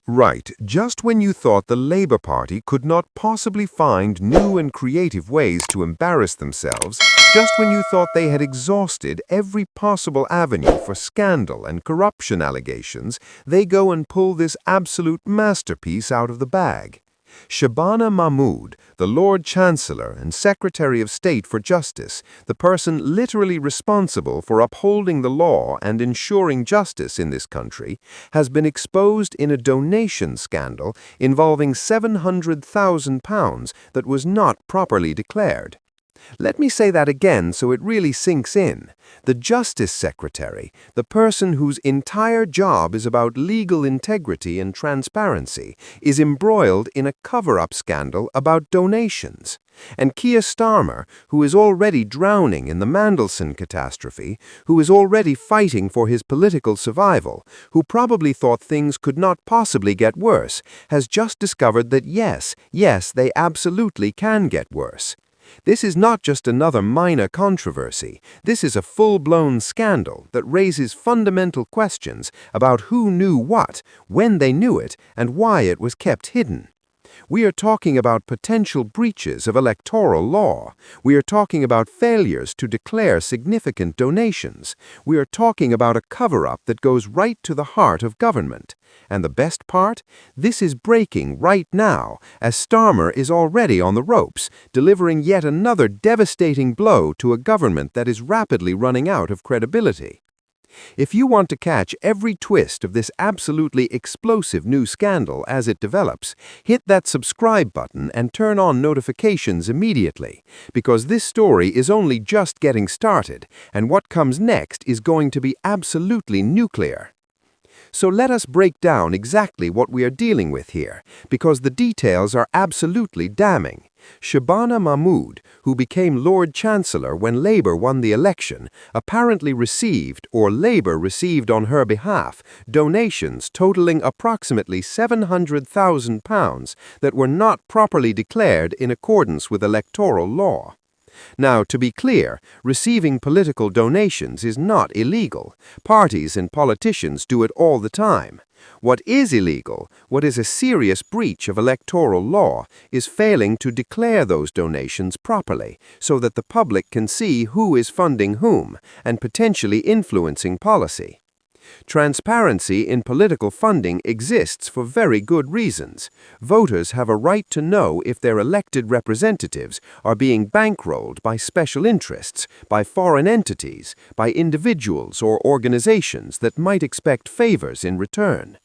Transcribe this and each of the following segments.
Right, just when you thought the Labour Party could not possibly find new and creative ways to embarrass themselves, just when you thought they had exhausted every possible avenue for scandal and corruption allegations, they go and pull this absolute masterpiece out of the bag. Shabana Mahmood, the Lord Chancellor and Secretary of State for Justice, the person literally responsible for upholding the law and ensuring justice in this country, has been exposed in a donation scandal involving £700,000 that was not properly declared. Let me say that again so it really sinks in. The Justice Secretary, the person whose entire job is about legal integrity and transparency, is embroiled in a cover-up scandal about donations. And Keir Starmer, who is already drowning in the Mandelson catastrophe, who is already fighting for his political survival, who probably thought things could not possibly get worse, has just discovered that yes, they absolutely can get worse. This is not just another minor controversy. This is a full-blown scandal that raises fundamental questions about who knew what, when they knew it, and why it was kept hidden. We are talking about potential breaches of electoral law. We are talking about failures to declare significant donations. We are talking about a cover-up that goes right to the heart of government. And the best part? This is breaking right now, as Starmer is already on the ropes, delivering yet another devastating blow to a government that is rapidly running out of credibility. If you want to catch every twist of this absolutely explosive new scandal as it develops, hit that subscribe button and turn on notifications immediately, because this story is only just getting started, and what comes next is going to be absolutely nuclear. So let us break down exactly what we are dealing with here, because the details are absolutely damning. Shabana Mahmood, who became Lord Chancellor when Labour won the election, apparently received, or Labour received on her behalf, donations totaling approximately £700,000 that were not properly declared in accordance with electoral law. Now, to be clear, receiving political donations is not illegal. Parties and politicians do it all the time. What is illegal, what is a serious breach of electoral law, is failing to declare those donations properly so that the public can see who is funding whom and potentially influencing policy. Transparency in political funding exists for very good reasons. Voters have a right to know if their elected representatives are being bankrolled by special interests, by foreign entities, by individuals or organizations that might expect favors in return.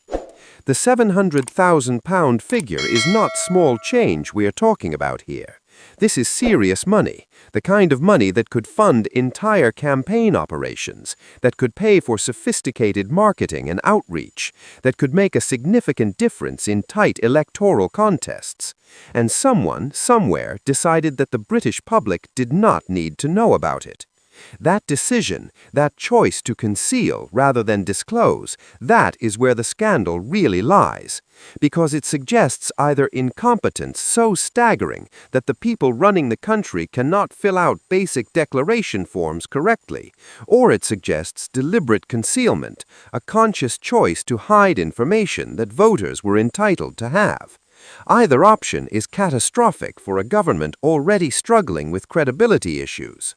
The £700,000 figure is not small change we are talking about here. This is serious money, the kind of money that could fund entire campaign operations, that could pay for sophisticated marketing and outreach, that could make a significant difference in tight electoral contests. And someone, somewhere, decided that the British public did not need to know about it. That decision, that choice to conceal rather than disclose, that is where the scandal really lies. Because it suggests either incompetence so staggering that the people running the country cannot fill out basic declaration forms correctly, or it suggests deliberate concealment, a conscious choice to hide information that voters were entitled to have. Either option is catastrophic for a government already struggling with credibility issues.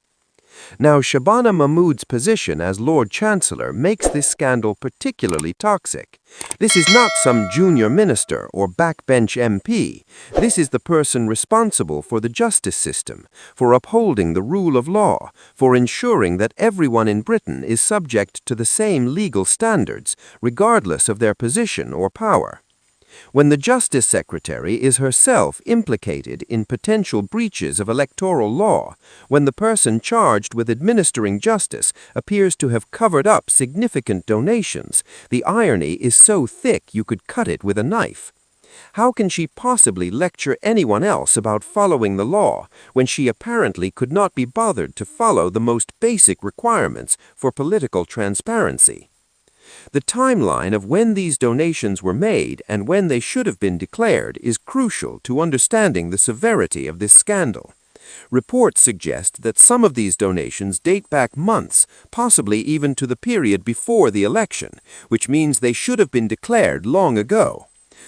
Now, Shabana Mahmood's position as Lord Chancellor makes this scandal particularly toxic. This is not some junior minister or backbench MP. This is the person responsible for the justice system, for upholding the rule of law, for ensuring that everyone in Britain is subject to the same legal standards, regardless of their position or power. When the Justice Secretary is herself implicated in potential breaches of electoral law, when the person charged with administering justice appears to have covered up significant donations, the irony is so thick you could cut it with a knife. How can she possibly lecture anyone else about following the law when she apparently could not be bothered to follow the most basic requirements for political transparency? The timeline of when these donations were made and when they should have been declared is crucial to understanding the severity of this scandal. Reports suggest that some of these donations date back months, possibly even to the period before the election, which means they should have been declared long ago.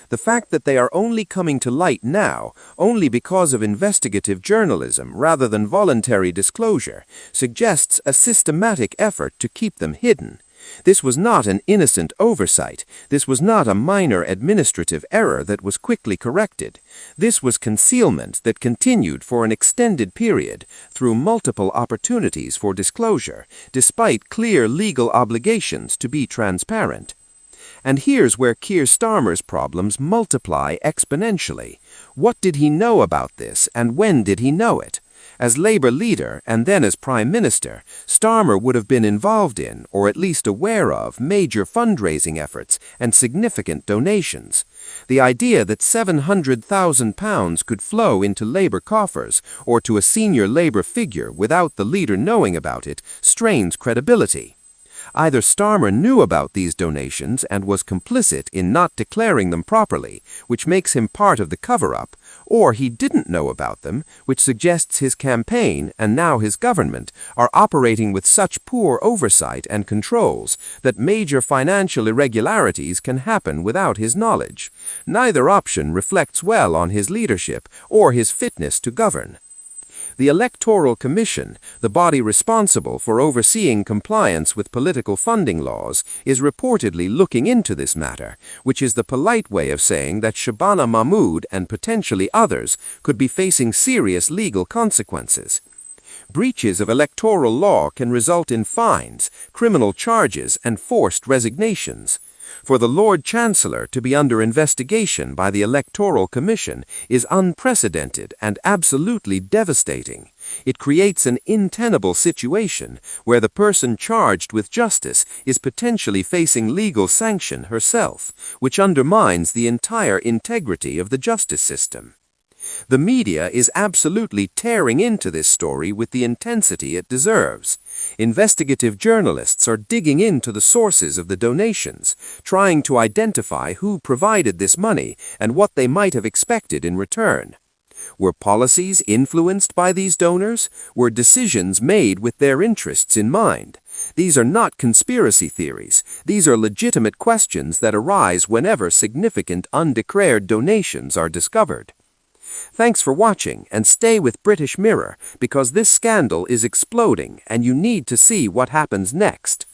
The fact that they are only coming to light now, only because of investigative journalism rather than voluntary disclosure, suggests a systematic effort to keep them hidden. This was not an innocent oversight. This was not a minor administrative error that was quickly corrected. This was concealment that continued for an extended period through multiple opportunities for disclosure, despite clear legal obligations to be transparent. And here's where Keir Starmer's problems multiply exponentially. What did he know about this, and when did he know it? As Labour leader, and then as Prime Minister, Starmer would have been involved in, or at least aware of, major fundraising efforts and significant donations. The idea that £700,000 could flow into Labour coffers or to a senior Labour figure without the leader knowing about it strains credibility. Either Starmer knew about these donations and was complicit in not declaring them properly, which makes him part of the cover-up, or he didn't know about them, which suggests his campaign and now his government are operating with such poor oversight and controls that major financial irregularities can happen without his knowledge. Neither option reflects well on his leadership or his fitness to govern. The Electoral Commission, the body responsible for overseeing compliance with political funding laws, is reportedly looking into this matter, which is the polite way of saying that Shabana Mahmood and potentially others could be facing serious legal consequences. Breaches of electoral law can result in fines, criminal charges, and forced resignations. For the Lord Chancellor to be under investigation by the Electoral Commission is unprecedented and absolutely devastating. It creates an untenable situation where the person charged with justice is potentially facing legal sanction herself, which undermines the entire integrity of the justice system. The media is absolutely tearing into this story with the intensity it deserves. Investigative journalists are digging into the sources of the donations, trying to identify who provided this money and what they might have expected in return. Were policies influenced by these donors? Were decisions made with their interests in mind? These are not conspiracy theories. These are legitimate questions that arise whenever significant undeclared donations are discovered. Thanks for watching, and stay with British Mirror because this scandal is exploding and you need to see what happens next.